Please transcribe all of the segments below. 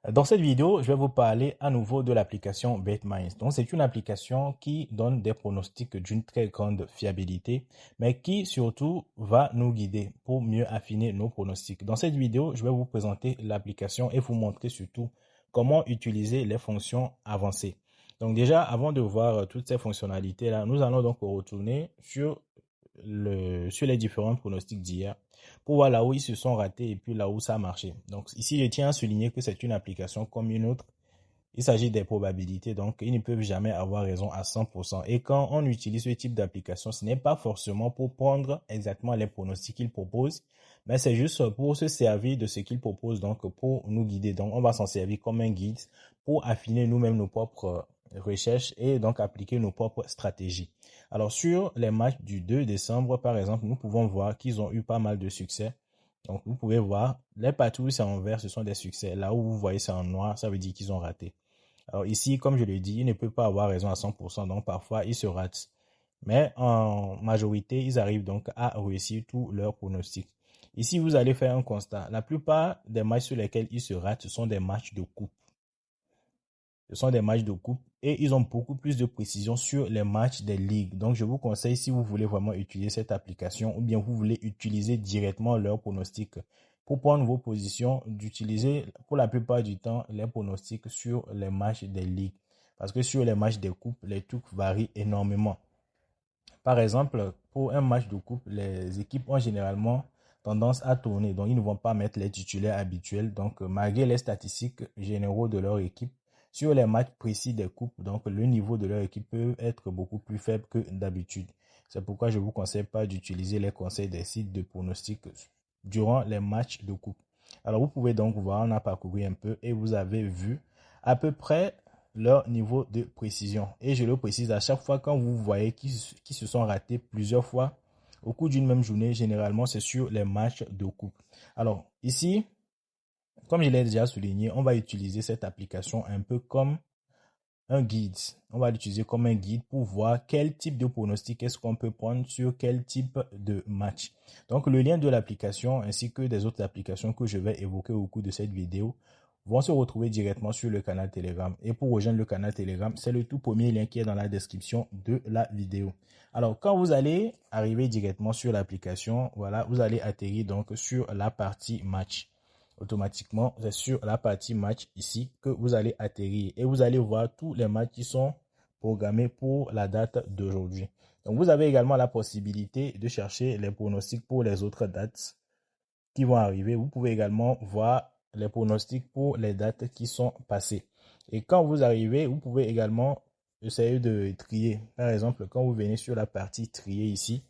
Dans cette vidéo, je vais vous parler à nouveau de l'application BetMinds. Donc, c'est une application qui donne des pronostics d'une très grande fiabilité, mais qui surtout va nous guider pour mieux affiner nos pronostics. Dans cette vidéo, je vais vous présenter l'application et vous montrer surtout comment utiliser les fonctions avancées. Donc déjà, avant de voir toutes ces fonctionnalités-là, nous allons donc retourner sur les différents pronostics d'hier pour voir là où ils se sont ratés et puis là où ça a marché. Donc ici, je tiens à souligner que c'est une application comme une autre. Il s'agit des probabilités, donc ils ne peuvent jamais avoir raison à 100%. Et quand on utilise ce type d'application, ce n'est pas forcément pour prendre exactement les pronostics qu'ils proposent, mais c'est juste pour se servir de ce qu'ils proposent, donc pour nous guider. Donc on va s'en servir comme un guide pour affiner nous-mêmes nos propres recherches et donc appliquer nos propres stratégies. Alors sur les matchs du 2 décembre, par exemple, nous pouvons voir qu'ils ont eu pas mal de succès. Donc vous pouvez voir, les parties où c'est en vert, ce sont des succès. Là où vous voyez c'est en noir, ça veut dire qu'ils ont raté. Alors ici, comme je l'ai dit, il ne peut pas avoir raison à 100%, donc parfois ils se ratent. Mais en majorité, ils arrivent donc à réussir tous leurs pronostics. Ici, vous allez faire un constat. La plupart des matchs sur lesquels ils se ratent, ce sont des matchs de coupe. Ce sont des matchs de coupe et ils ont beaucoup plus de précision sur les matchs des ligues. Donc, je vous conseille, si vous voulez vraiment utiliser cette application ou bien vous voulez utiliser directement leurs pronostics pour prendre vos positions, d'utiliser pour la plupart du temps les pronostics sur les matchs des ligues. Parce que sur les matchs des coupes, les trucs varient énormément. Par exemple, pour un match de coupe, les équipes ont généralement tendance à tourner. Donc, ils ne vont pas mettre les titulaires habituels. Donc, malgré les statistiques généraux de leur équipe, sur les matchs précis des coupes, donc le niveau de leur équipe peut être beaucoup plus faible que d'habitude. C'est pourquoi je ne vous conseille pas d'utiliser les conseils des sites de pronostics durant les matchs de coupe. Alors, vous pouvez donc voir, on a parcouru un peu et vous avez vu à peu près leur niveau de précision. Et je le précise, à chaque fois quand vous voyez qu'ils se sont ratés plusieurs fois au cours d'une même journée, généralement c'est sur les matchs de coupe. Alors ici, comme je l'ai déjà souligné, on va utiliser cette application un peu comme un guide. On va l'utiliser comme un guide pour voir quel type de pronostic est-ce qu'on peut prendre sur quel type de match. Donc le lien de l'application ainsi que des autres applications que je vais évoquer au cours de cette vidéo vont se retrouver directement sur le canal Telegram. Et pour rejoindre le canal Telegram, c'est le tout premier lien qui est dans la description de la vidéo. Alors, quand vous allez arriver directement sur l'application, voilà, vous allez atterrir donc sur la partie match. Automatiquement, c'est sur la partie match ici que vous allez atterrir et vous allez voir tous les matchs qui sont programmés pour la date d'aujourd'hui. Donc, vous avez également la possibilité de chercher les pronostics pour les autres dates qui vont arriver. Vous pouvez également voir les pronostics pour les dates qui sont passées. Et quand vous arrivez, vous pouvez également essayer de trier. Par exemple, quand vous venez sur la partie trier ici,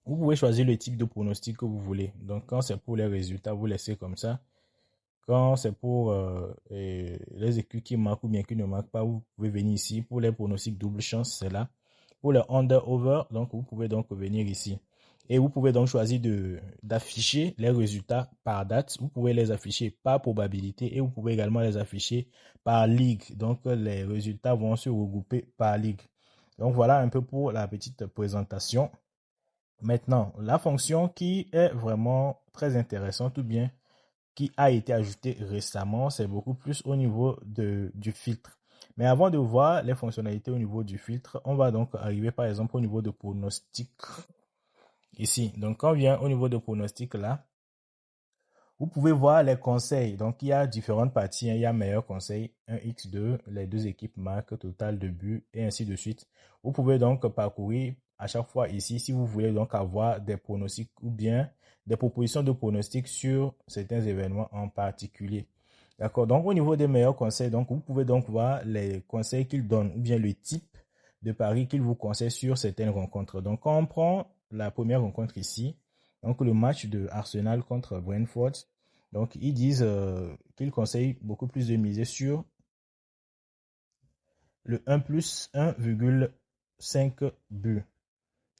vous pouvez choisir le type de pronostic que vous voulez. Donc, quand c'est pour les résultats, vous laissez comme ça. Quand c'est pour les équipes qui marquent ou bien qui ne marquent pas, vous pouvez venir ici. Pour les pronostics double chance, c'est là. Pour les under-over, donc vous pouvez donc venir ici. Et vous pouvez donc choisir d'afficher les résultats par date. Vous pouvez les afficher par probabilité et vous pouvez également les afficher par ligue. Donc les résultats vont se regrouper par ligue. Donc voilà un peu pour la petite présentation. Maintenant, la fonction qui est vraiment très intéressante ou bien qui a été ajouté récemment, c'est beaucoup plus au niveau du filtre. Mais avant de voir les fonctionnalités au niveau du filtre, on va donc arriver par exemple au niveau de pronostic ici. Donc quand on vient au niveau de pronostic là, vous pouvez voir les conseils. Donc il y a différentes parties. Il y a meilleur conseil, 1x2, les deux équipes marquent total de buts et ainsi de suite. Vous pouvez donc parcourir à chaque fois ici si vous voulez donc avoir des pronostics ou bien des propositions de pronostics sur certains événements en particulier. D'accord. Donc au niveau des meilleurs conseils, donc vous pouvez donc voir les conseils qu'ils donnent ou bien le type de pari qu'ils vous conseillent sur certaines rencontres. Donc quand on prend la première rencontre ici, donc le match de Arsenal contre Brentford, donc ils disent qu'ils conseillent beaucoup plus de miser sur le 1 plus 1,5 buts.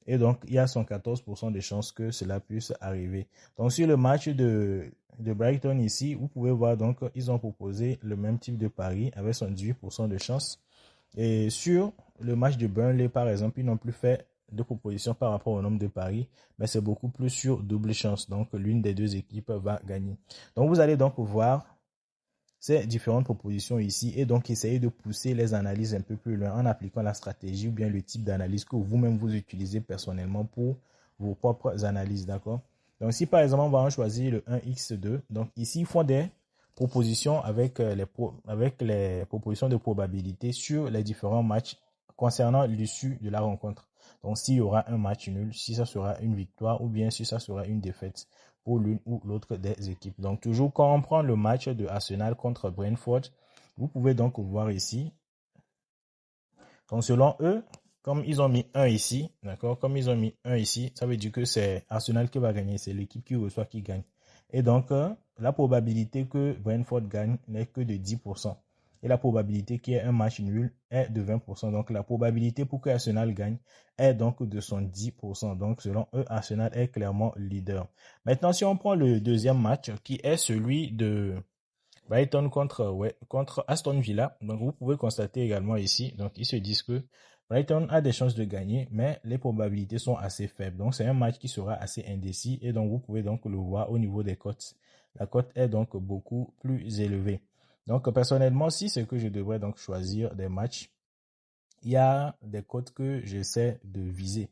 Et donc, il y a 114% de chances que cela puisse arriver. Donc, sur le match de Brighton ici, vous pouvez voir, donc, ils ont proposé le même type de pari avec 18% de chances. Et sur le match de Burnley, par exemple, ils n'ont plus fait de propositions par rapport au nombre de paris, mais c'est beaucoup plus sur double chance. Donc, l'une des deux équipes va gagner. Donc, vous allez donc voir ces différentes propositions ici et donc essayez de pousser les analyses un peu plus loin en appliquant la stratégie ou bien le type d'analyse que vous-même vous utilisez personnellement pour vos propres analyses, d'accord? Donc si par exemple on va en choisir le 1x2, donc ici ils font des propositions avec les propositions de probabilité sur les différents matchs concernant l'issue de la rencontre. Donc s'il y aura un match nul, si ça sera une victoire ou bien si ça sera une défaite pour l'une ou l'autre des équipes. Donc toujours quand on prend le match de Arsenal contre Brentford, vous pouvez donc voir ici. Donc selon eux, comme ils ont mis 1 ici, d'accord, comme ils ont mis 1 ici, ça veut dire que c'est Arsenal qui va gagner, c'est l'équipe qui reçoit qui gagne. Et donc la probabilité que Brentford gagne n'est que de 10%. Et la probabilité qu'il y ait un match nul est de 20%. Donc la probabilité pour que Arsenal gagne est donc de 110%. Donc selon eux, Arsenal est clairement leader. Maintenant, si on prend le deuxième match, qui est celui de Brighton contre Aston Villa. Donc, vous pouvez constater également ici, donc ils se disent que Brighton a des chances de gagner, mais les probabilités sont assez faibles. Donc, c'est un match qui sera assez indécis et donc vous pouvez donc le voir au niveau des cotes. La cote est donc beaucoup plus élevée. Donc, personnellement, si c'est que je devrais donc choisir des matchs, il y a des cotes que j'essaie de viser.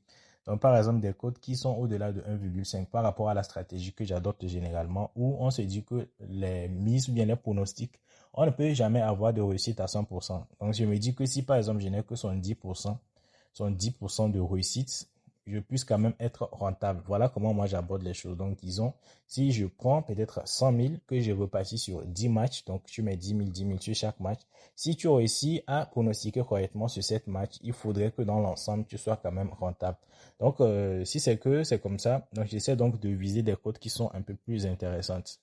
Donc, par exemple, des cotes qui sont au-delà de 1,5 par rapport à la stratégie que j'adopte généralement, où on se dit que les mises ou bien les pronostics, on ne peut jamais avoir de réussite à 100%. Donc, je me dis que si, par exemple, je n'ai que 70% de réussite, je puisse quand même être rentable. Voilà comment moi j'aborde les choses. Donc, disons, si je prends peut-être 100 000 que je repartis sur 10 matchs, donc tu mets 10 000 sur chaque match. Si tu réussis à pronostiquer correctement sur 7 matchs, il faudrait que dans l'ensemble, tu sois quand même rentable. Donc, si c'est que c'est comme ça, donc j'essaie donc de viser des cotes qui sont un peu plus intéressantes.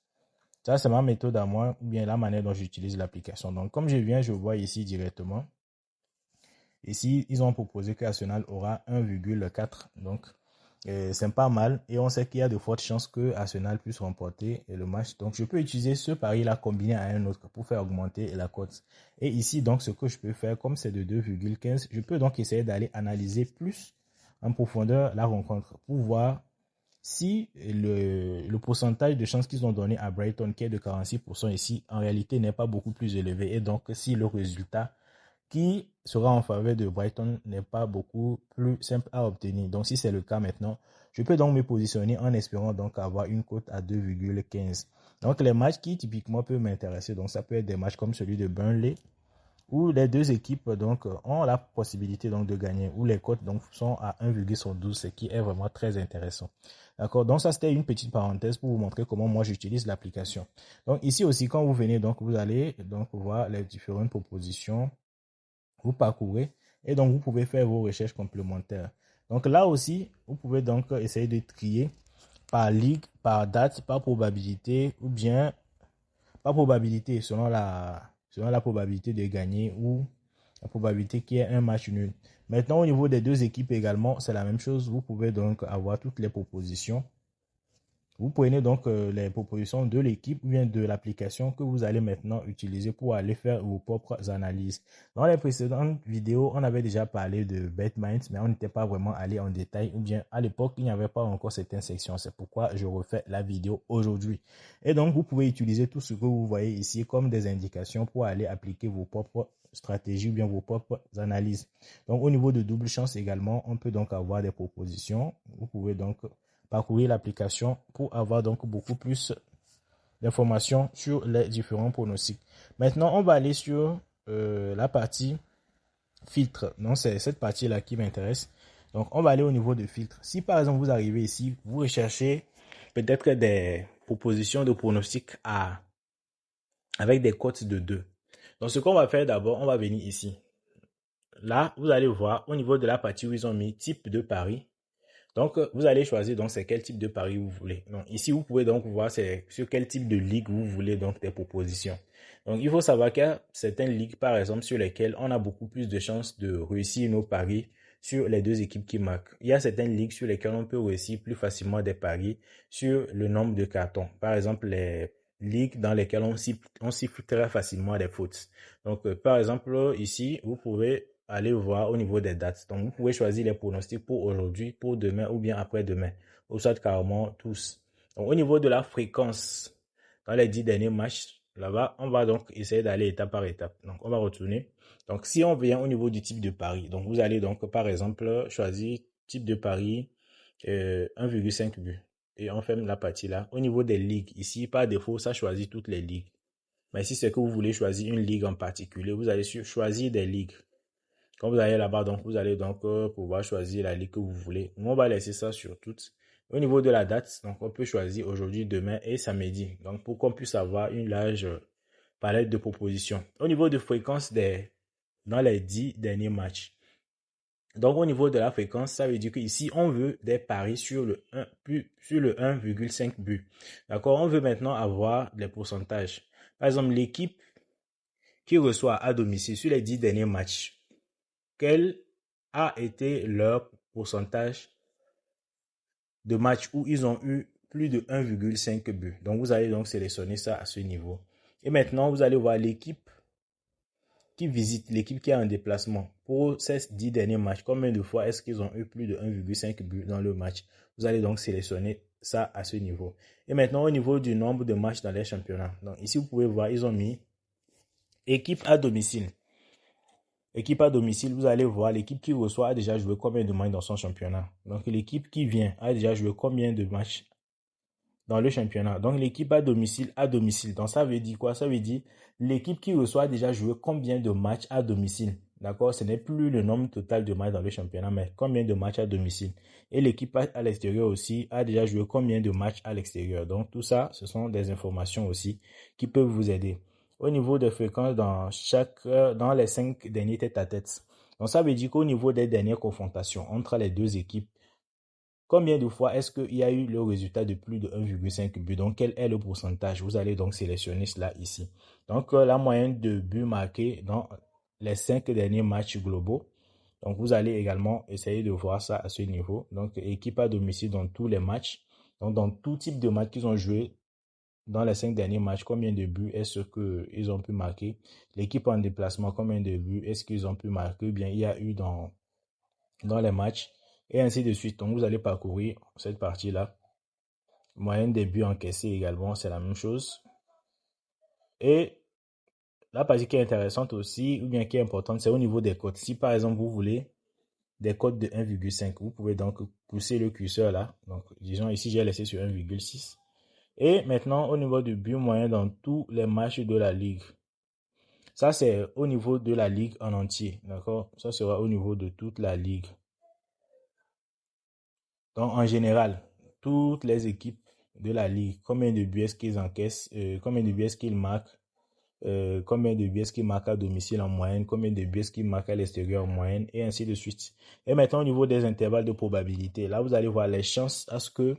Ça, c'est ma méthode à moi, ou bien la manière dont j'utilise l'application. Donc, comme je vois ici directement. Ici, ils ont proposé qu'Arsenal aura 1,4. Donc, c'est pas mal. Et on sait qu'il y a de fortes chances que Arsenal puisse remporter le match. Donc, je peux utiliser ce pari-là combiné à un autre pour faire augmenter la cote. Et ici, donc, ce que je peux faire, comme c'est de 2,15, je peux donc essayer d'aller analyser plus en profondeur la rencontre pour voir si le pourcentage de chances qu'ils ont donné à Brighton, qui est de 46% ici, en réalité n'est pas beaucoup plus élevé. Et donc, si le résultat qui sera en faveur de Brighton n'est pas beaucoup plus simple à obtenir. Donc, si c'est le cas maintenant, je peux donc me positionner en espérant donc avoir une cote à 2,15. Donc, les matchs qui typiquement peuvent m'intéresser, donc ça peut être des matchs comme celui de Burnley, où les deux équipes donc ont la possibilité donc de gagner, où les cotes donc sont à 1,12, ce qui est vraiment très intéressant. D'accord, donc ça c'était une petite parenthèse pour vous montrer comment moi j'utilise l'application. Donc ici aussi quand vous venez donc vous allez donc voir les différentes propositions, vous parcourez et donc vous pouvez faire vos recherches complémentaires. Donc là aussi, vous pouvez donc essayer de trier par ligue, par date, par probabilité ou bien par probabilité selon la probabilité de gagner ou la probabilité qu'il y ait un match nul. Maintenant, au niveau des deux équipes également, c'est la même chose. Vous pouvez donc avoir toutes les propositions. Vous prenez donc les propositions de l'équipe ou bien de l'application que vous allez maintenant utiliser pour aller faire vos propres analyses. Dans les précédentes vidéos, on avait déjà parlé de BetMinds, mais on n'était pas vraiment allé en détail ou bien à l'époque, il n'y avait pas encore certaines sections. C'est pourquoi je refais la vidéo aujourd'hui. Et donc, vous pouvez utiliser tout ce que vous voyez ici comme des indications pour aller appliquer vos propres stratégies ou bien vos propres analyses. Donc, au niveau de double chance également, on peut donc avoir des propositions. Vous pouvez donc parcourir l'application pour avoir donc beaucoup plus d'informations sur les différents pronostics. Maintenant, on va aller sur la partie filtre. Donc, c'est cette partie-là qui m'intéresse. Donc, on va aller au niveau de filtre. Si par exemple, vous arrivez ici, vous recherchez peut-être des propositions de pronostics avec des cotes de 2. Donc, ce qu'on va faire d'abord, on va venir ici. Là, vous allez voir au niveau de la partie où ils ont mis type de pari. Donc, vous allez choisir donc c'est quel type de pari vous voulez. Donc, ici, vous pouvez donc voir c'est sur quel type de ligue vous voulez donc des propositions. Donc, il faut savoir qu'il y a certaines ligues, par exemple, sur lesquelles on a beaucoup plus de chances de réussir nos paris sur les deux équipes qui marquent. Il y a certaines ligues sur lesquelles on peut réussir plus facilement des paris sur le nombre de cartons. Par exemple, les ligues dans lesquelles on siffle très facilement des fautes. Donc, par exemple, ici, vous pouvez aller voir au niveau des dates. Donc, vous pouvez choisir les pronostics pour aujourd'hui, pour demain ou bien après-demain. Ou soit carrément tous. Donc, au niveau de la fréquence, dans les 10 derniers matchs, là-bas, on va donc essayer d'aller étape par étape. Donc, on va retourner. Donc, si on vient au niveau du type de pari, donc vous allez donc, par exemple, choisir type de pari 1,5 but. Et on ferme la partie là. Au niveau des ligues, ici, par défaut, ça choisit toutes les ligues. Mais si c'est que vous voulez choisir une ligue en particulier, vous allez choisir des ligues. Quand vous allez là-bas, donc vous allez donc pouvoir choisir la ligue que vous voulez. Nous, on va laisser ça sur toutes. Au niveau de la date, donc on peut choisir aujourd'hui, demain et samedi. Donc pour qu'on puisse avoir une large palette de propositions. Au niveau de fréquence dans les 10 derniers matchs. Donc au niveau de la fréquence, ça veut dire qu'ici, on veut des paris sur le 1,5 but. D'accord? On veut maintenant avoir les pourcentages. Par exemple, l'équipe qui reçoit à domicile sur les 10 derniers matchs, quel a été leur pourcentage de matchs où ils ont eu plus de 1,5 but. Donc, vous allez donc sélectionner ça à ce niveau. Et maintenant, vous allez voir l'équipe qui visite, l'équipe qui est en déplacement. Pour ces 10 derniers matchs, combien de fois est-ce qu'ils ont eu plus de 1,5 but dans le match? Vous allez donc sélectionner ça à ce niveau. Et maintenant, au niveau du nombre de matchs dans les championnats. Donc, ici, vous pouvez voir, ils ont mis équipe à domicile. Équipe à domicile, vous allez voir l'équipe qui reçoit a déjà joué combien de matchs dans son championnat. Donc l'équipe qui vient a déjà joué combien de matchs dans le championnat. Donc l'équipe à domicile, à domicile. Donc ça veut dire quoi? Ça veut dire l'équipe qui reçoit a déjà joué combien de matchs à domicile. D'accord? Ce n'est plus le nombre total de matchs dans le championnat, mais combien de matchs à domicile. Et l'équipe à l'extérieur aussi a déjà joué combien de matchs à l'extérieur. Donc tout ça, ce sont des informations aussi qui peuvent vous aider. Au niveau des fréquences dans les 5 derniers tête-à-tête. Donc ça veut dire qu'au niveau des dernières confrontations entre les deux équipes, combien de fois est-ce qu'il y a eu le résultat de plus de 1,5 but? Donc, quel est le pourcentage? Vous allez donc sélectionner cela ici. Donc, la moyenne de buts marqués dans les 5 derniers matchs globaux. Donc, vous allez également essayer de voir ça à ce niveau. Donc, équipe à domicile dans tous les matchs. Donc, dans tout type de match qu'ils ont joué dans les 5 derniers matchs, combien de buts est-ce qu'ils ont pu marquer? L'équipe en déplacement, combien de buts est-ce qu'ils ont pu marquer? Bien, il y a eu dans les matchs et ainsi de suite. Donc, vous allez parcourir cette partie-là. Moyenne des buts encaissés également, c'est la même chose. Et la partie qui est intéressante aussi, ou bien qui est importante, c'est au niveau des cotes. Si par exemple, vous voulez des cotes de 1,5, vous pouvez donc pousser le curseur là. Donc, disons ici, j'ai laissé sur 1,6. Et maintenant, au niveau du but moyen dans tous les matchs de la Ligue. Ça, c'est au niveau de la Ligue en entier. D'accord? Ça sera au niveau de toute la Ligue. Donc, en général, toutes les équipes de la Ligue, combien de buts est-ce qu'ils encaissent, combien de buts est-ce qu'ils marquent, combien de buts est-ce qu'ils marquent à domicile en moyenne, combien de buts est-ce qu'ils marquent à l'extérieur en moyenne, et ainsi de suite. Et maintenant, au niveau des intervalles de probabilité, là, vous allez voir les chances à ce que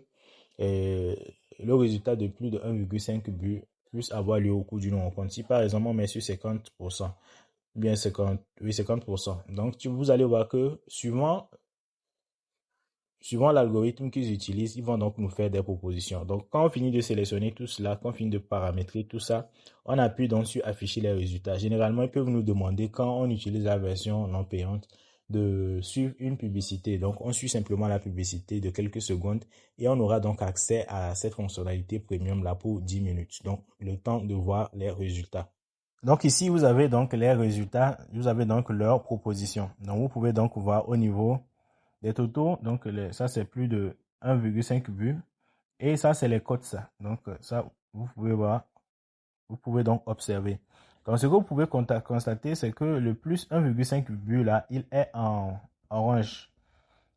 euh, le résultat de plus de 1,5 but puisse avoir lieu au cours d'une rencontre. Si par exemple, on met sur 50%, bien 50, oui, 50%. Donc, vous allez voir que suivant l'algorithme qu'ils utilisent, ils vont donc nous faire des propositions. Donc, quand on finit de sélectionner tout cela, quand on finit de paramétrer tout ça, on appuie donc sur afficher les résultats. Généralement, ils peuvent nous demander, quand on utilise la version non payante, de suivre une publicité. Donc, on suit simplement la publicité de quelques secondes et on aura donc accès à cette fonctionnalité premium là pour 10 minutes. Donc, le temps de voir les résultats. Donc ici, vous avez donc les résultats, vous avez donc leurs propositions. Donc, vous pouvez donc voir au niveau des totaux, donc ça c'est plus de 1,5 but. Et ça c'est les cotes ça. Donc ça, vous pouvez voir, vous pouvez donc observer. Donc ce que vous pouvez constater, c'est que le plus 1,5 but là, il est en orange.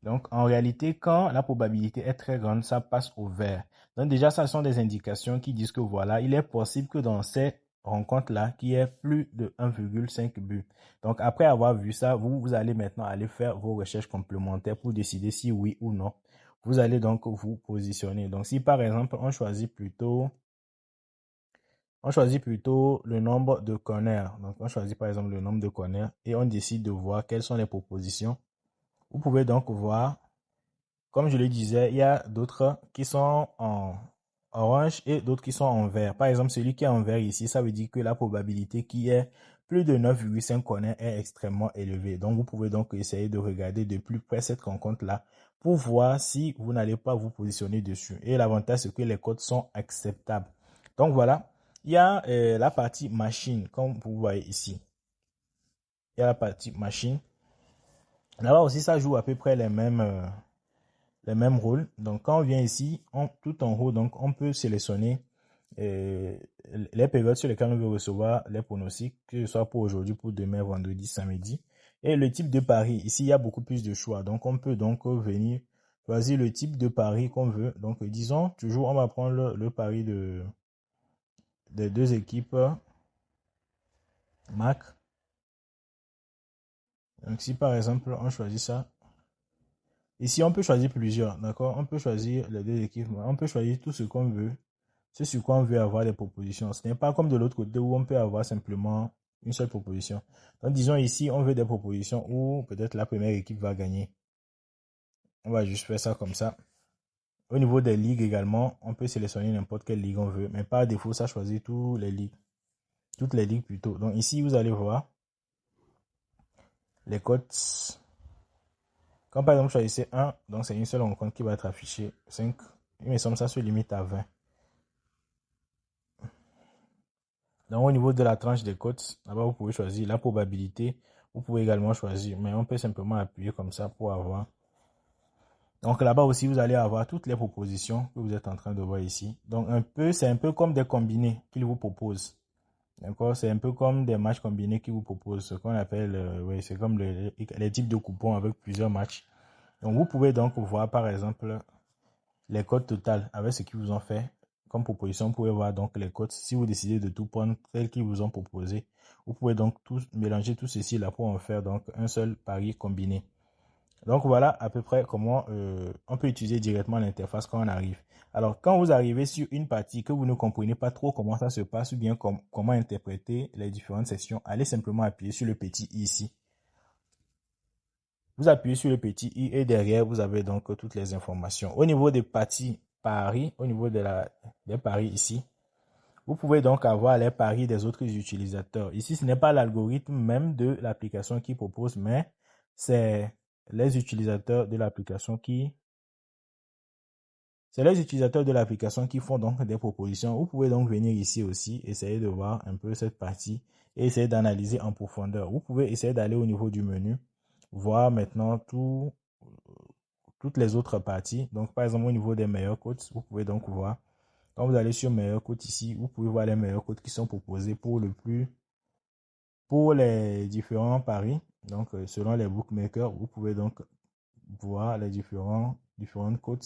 Donc en réalité, quand la probabilité est très grande, ça passe au vert. Donc déjà, ça sont des indications qui disent que voilà, il est possible que dans ces rencontres-là, qu'il y ait plus de 1,5 but. Donc après avoir vu ça, vous allez maintenant aller faire vos recherches complémentaires pour décider si oui ou non. Vous allez donc vous positionner. Donc si par exemple, on choisit plutôt le nombre de corners. Donc on choisit par exemple le nombre de corners et on décide de voir quelles sont les propositions. Vous pouvez donc voir, comme je le disais, il y a d'autres qui sont en orange et d'autres qui sont en vert. Par exemple, celui qui est en vert ici, ça veut dire que la probabilité qu'il y ait plus de 9,5 corners est extrêmement élevée. Donc, vous pouvez donc essayer de regarder de plus près cette rencontre-là pour voir si vous n'allez pas vous positionner dessus. Et l'avantage, c'est que les codes sont acceptables. Donc, voilà. Il y a la partie machine, comme vous voyez ici. Il y a la partie machine. Là-bas aussi, ça joue à peu près les mêmes rôles. Donc, quand on vient ici, tout en haut, donc, on peut sélectionner les périodes sur lesquelles on veut recevoir les pronostics, que ce soit pour aujourd'hui, pour demain, vendredi, samedi. Et le type de pari, ici, il y a beaucoup plus de choix. Donc, on peut donc venir choisir le type de pari qu'on veut. Donc, disons, toujours, on va prendre le pari des deux équipes MAC. Donc, si par exemple, on choisit ça, ici, on peut choisir plusieurs, d'accord? On peut choisir les deux équipes, on peut choisir tout ce qu'on veut. C'est sur quoi on veut avoir des propositions. Ce n'est pas comme de l'autre côté où on peut avoir simplement une seule proposition. Donc, disons ici, on veut des propositions où peut-être la première équipe va gagner. On va juste faire ça comme ça. Au niveau des ligues également, on peut sélectionner n'importe quelle ligue on veut, mais par défaut, ça choisit toutes les ligues plutôt. Donc ici, vous allez voir les cotes. Quand par exemple, vous choisissez 1, donc c'est une seule rencontre qui va être affichée. 5, il me semble que ça se limite à 20. Donc, au niveau de la tranche des cotes, là-bas, vous pouvez choisir la probabilité. Vous pouvez également choisir, mais on peut simplement appuyer comme ça pour avoir. Donc, là-bas aussi, vous allez avoir toutes les propositions que vous êtes en train de voir ici. Donc, c'est un peu comme des combinés qu'ils vous proposent. D'accord? C'est un peu comme des matchs combinés qu'ils vous proposent. Ce qu'on appelle, oui, c'est comme les types de coupons avec plusieurs matchs. Donc, vous pouvez donc voir, par exemple, les cotes totales avec ce qu'ils vous ont fait comme proposition. Vous pouvez voir donc les cotes. Si vous décidez de tout prendre tel qu'ils vous ont proposé, vous pouvez donc mélanger tout ceci là pour en faire donc un seul pari combiné. Donc voilà à peu près comment on peut utiliser directement l'interface quand on arrive. Alors quand vous arrivez sur une partie que vous ne comprenez pas trop comment ça se passe ou bien comment interpréter les différentes sections, allez simplement appuyer sur le petit i ici. Vous appuyez sur le petit i et derrière, vous avez donc toutes les informations. Au niveau des parties paris, au niveau des paris ici, vous pouvez donc avoir les paris des autres utilisateurs. Ici, ce n'est pas l'algorithme même de l'application qui propose, mais c'est les utilisateurs de l'application qui font donc des propositions. Vous pouvez donc venir ici aussi, essayer de voir un peu cette partie et essayer d'analyser en profondeur. Vous pouvez essayer d'aller au niveau du menu, voir maintenant toutes les autres parties. Donc, par exemple, au niveau des meilleurs codes, vous pouvez donc voir. Quand vous allez sur meilleurs codes ici, vous pouvez voir les meilleurs codes qui sont proposés pour les différents paris. Donc, selon les bookmakers, vous pouvez donc voir les différentes codes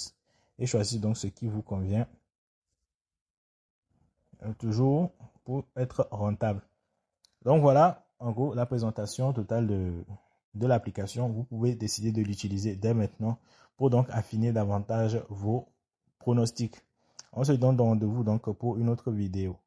et choisir donc ce qui vous convient. Toujours pour être rentable. Donc, voilà, en gros, la présentation totale de l'application. Vous pouvez décider de l'utiliser dès maintenant pour donc affiner davantage vos pronostics. On se donne rendez-vous donc pour une autre vidéo.